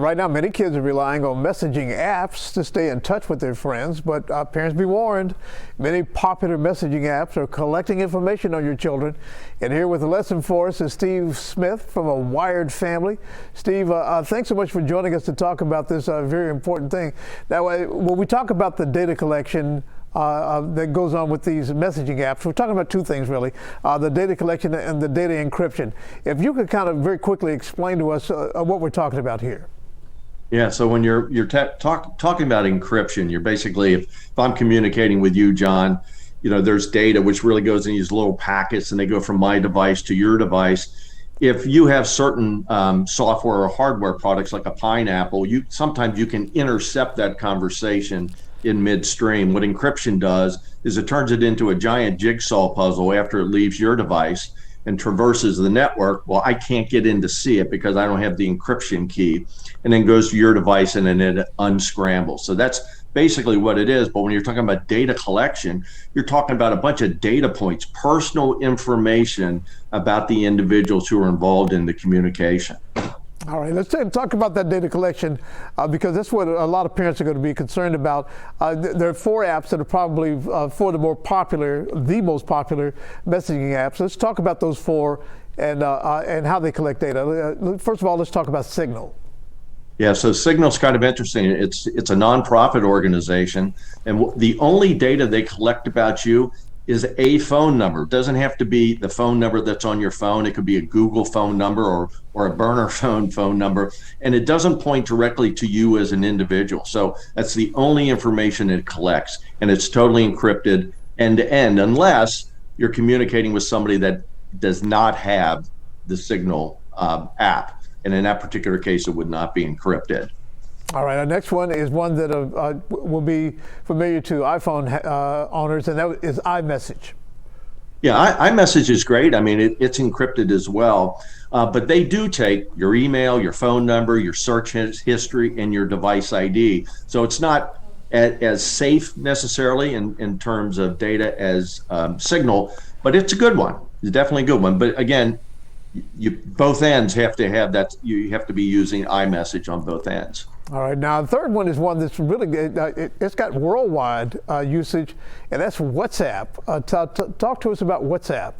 right now, many kids are relying on messaging apps to stay in touch with their friends, but parents be warned, many popular messaging apps are collecting information on your children. And here with a lesson for us is Steve Smith from A Wired Family. Steve, thanks so much for joining us to talk about this very important thing. Now, when we talk about the data collection that goes on with these messaging apps, we're talking about two things really, the data collection and the data encryption. If you could kind of very quickly explain to us what we're talking about here. Yeah, so when you're talking about encryption, you're basically, if I'm communicating with you, John, there's data which really goes in these little packets and they go from my device to your device. If you have certain software or hardware products like a pineapple, sometimes you can intercept that conversation in midstream. What encryption does is it turns it into a giant jigsaw puzzle after it leaves your device and traverses the network. Well, I can't get in to see it because I don't have the encryption key, and then goes to your device and then it unscrambles. So that's basically what it is. But when you're talking about data collection, you're talking about a bunch of data points, personal information about the individuals who are involved in the communication. All right, let's talk about that data collection because that's what a lot of parents are going to be concerned about. There are 4 apps that are probably 4 of the most popular messaging apps. Let's talk about those 4 and how they collect data. First of all, let's talk about Signal. Yeah, so Signal's kind of interesting. It's a nonprofit organization, and the only data they collect about you is a phone number. It doesn't have to be the phone number that's on your phone. It could be a Google phone number or a burner phone number, and it doesn't point directly to you as an individual. So that's the only information it collects, and it's totally encrypted end to end, unless you're communicating with somebody that does not have the Signal app. And in that particular case, it would not be encrypted. All right, our next one is one that will be familiar to iPhone owners, and that is iMessage. Yeah, iMessage is great. I mean, it's encrypted as well, but they do take your email, your phone number, your search history, and your device ID. So it's not as safe necessarily in terms of data as Signal, but it's a good one. It's definitely a good one. But again, both ends have to have that. You have to be using iMessage on both ends. All right, now the third one is one that's really good. It's got worldwide usage, and that's WhatsApp. Talk to us about WhatsApp.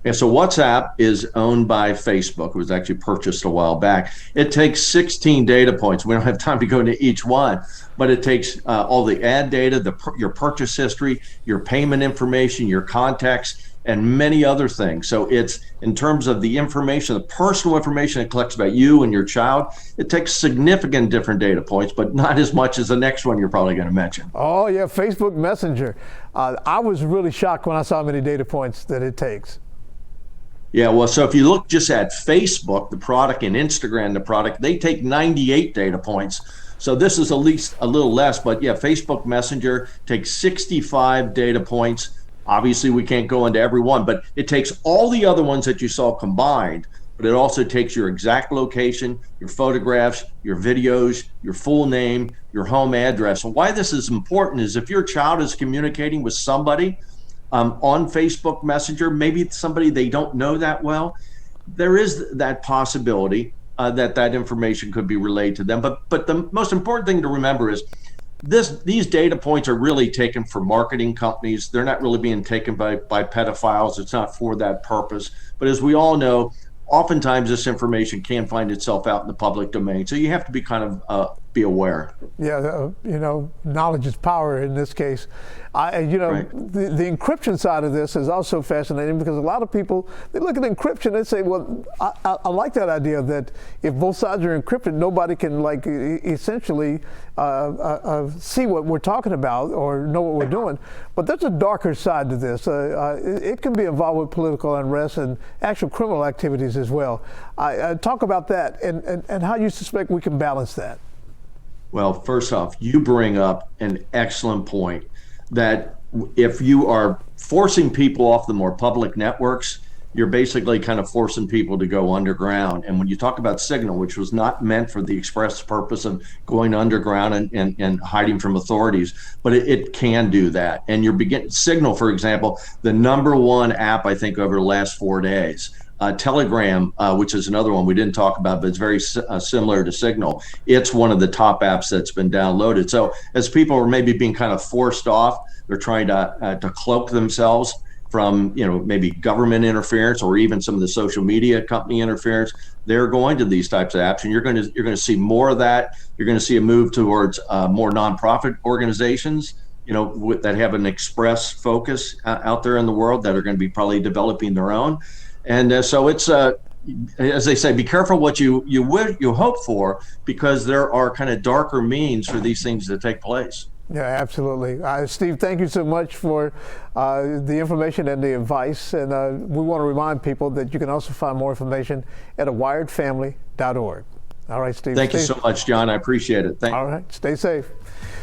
Yeah, so WhatsApp is owned by Facebook. It was actually purchased a while back. It takes 16 data points. We don't have time to go into each one, but it takes all the ad data, your purchase history, your payment information, your contacts, and many other things. So it's, in terms of the information, the personal information it collects about you and your child, it takes significant different data points, but not as much as the next one you're probably going to mention. Oh yeah, Facebook Messenger. I was really shocked when I saw how many data points that it takes. Yeah, well, so if you look just at Facebook, the product, and Instagram, the product, they take 98 data points. So this is at least a little less, but yeah, Facebook Messenger takes 65 data points. Obviously, we can't go into every one, but it takes all the other ones that you saw combined, but it also takes your exact location, your photographs, your videos, your full name, your home address. And why this is important is if your child is communicating with somebody on Facebook Messenger, maybe somebody they don't know that well, there is that possibility that information could be relayed to them. But the most important thing to remember is these data points are really taken for marketing companies. They're not really being taken by pedophiles. It's not for that purpose. But as we all know, oftentimes this information can find itself out in the public domain. So you have to be kind of be aware. Yeah, knowledge is power in this case. Right. The encryption side of this is also fascinating because a lot of people, they look at encryption and say, well, I like that idea that if both sides are encrypted, nobody can essentially see what we're talking about or know what we're doing. But there's a darker side to this. It can be involved with political unrest and actual criminal activities as well. Talk about that and how you suspect we can balance that. Well, first off, you bring up an excellent point that if you are forcing people off the more public networks, you're basically kind of forcing people to go underground. And when you talk about Signal, which was not meant for the express purpose of going underground and hiding from authorities, but it can do that. And Signal, for example, the #1 app, I think, over the last 4 days Telegram, which is another one we didn't talk about, but it's very similar to Signal. It's one of the top apps that's been downloaded. So as people are maybe being kind of forced off, they're trying to cloak themselves from, maybe government interference or even some of the social media company interference. They're going to these types of apps, and you're going to see more of that. You're going to see a move towards more nonprofit organizations, that have an express focus out there in the world, that are going to be probably developing their own. And so it's as they say, be careful what you hope for, because there are kind of darker means for these things to take place. Yeah, absolutely. Steve, thank you so much for the information and the advice. And we want to remind people that you can also find more information at awiredfamily.org. All right, Steve. Thank you so much, John. I appreciate it. All right, stay safe.